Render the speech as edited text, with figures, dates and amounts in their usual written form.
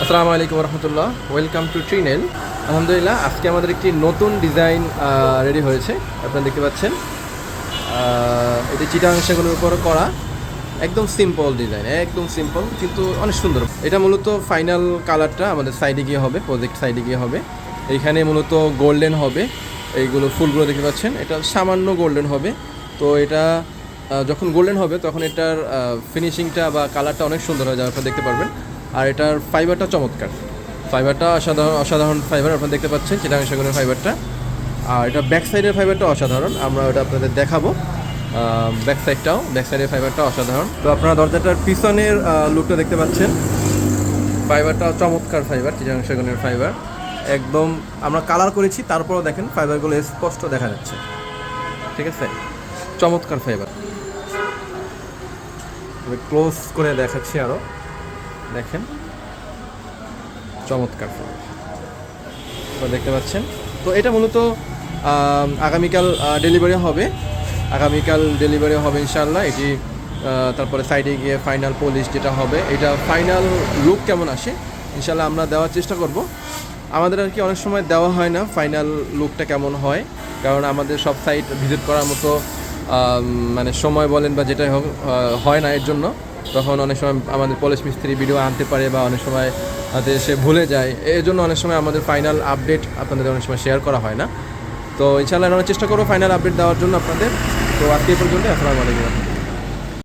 আসসালামু আলাইকুম রহমতুল্লাহ, welcome to ট্রিনেল। আলহামদুলিল্লাহ, আজকে আমাদের একটি নতুন ডিজাইন রেডি হয়েছে। আপনারা দেখতে পাচ্ছেন, এটি চিটাং সেগুলোর উপর করা একদম সিম্পল ডিজাইন, একদম সিম্পল কিন্তু অনেক সুন্দর। এটা মূলত ফাইনাল কালারটা আমাদের সাইডে গিয়ে হবে, প্রজেক্ট সাইডে গিয়ে হবে। এইখানে মূলত গোল্ডেন হবে, এইগুলো ফুলগুলো দেখতে পাচ্ছেন, এটা সামান্য গোল্ডেন হবে। তো এটা যখন গোল্ডেন হবে তখন এটার ফিনিশিংটা বা কালারটা অনেক সুন্দর হয়ে যাবে, আপনারা দেখতে পারবেন। আর এটার ফাইবারটা চমৎকার, ফাইবারটা অসাধারণ ফাইবার আপনারা দেখতে পাচ্ছেন, চিটাং সেগুনের ফাইবারটা। আর এটা ব্যাক সাইডের ফাইবারটা অসাধারণ, আমরা ওটা আপনাদের দেখাবো। ব্যাক সাইডের ফাইবারটা অসাধারণ। তো আপনারা দরজাটার পিছনের লুকটা দেখতে পাচ্ছেন, ফাইবারটা চমৎকার ফাইবার, চিটাং সেগুনের ফাইবার একদম। আমরা কালার করেছি, তারপরেও দেখেন ফাইবারগুলো স্পষ্ট দেখা যাচ্ছে, ঠিক আছে, চমৎকার ফাইবার। আমি ক্লোজ করে দেখাচ্ছি আরও, দেখেন চমৎকার ফাইবার তো দেখতে পাচ্ছেন। তো এটা মূলত আগামীকাল ডেলিভারি হবে ইনশাআল্লাহ। এটি তারপরে সাইডে গিয়ে ফাইনাল পলিশ যেটা হবে, এটা ফাইনাল লুক কেমন আসে ইনশাআল্লাহ আমরা দেওয়ার চেষ্টা করব। আমাদের আর কি অনেক সময় দেওয়া হয় না ফাইনাল লুকটা কেমন হয়, কারণ আমাদের সব সাইট ভিজিট করার মতো মানে সময় বলেন বা যেটাই হোক হয় না। এর জন্য তখন অনেক সময় আমাদের পলিশ মিস্ত্রি ভিডিও আনতে পারে বা অনেক সময় হয়তো সে ভুলে যায়, এর জন্য অনেক সময় আমাদের ফাইনাল আপডেট আপনাদের অনেক সময় শেয়ার করা হয় না। তো ইনশাআল্লাহ আমরা চেষ্টা করবো ফাইনাল আপডেট দেওয়ার জন্য আপনাদের। তো আজকে এই পর্যন্ত, আসসালামু আলাইকুম।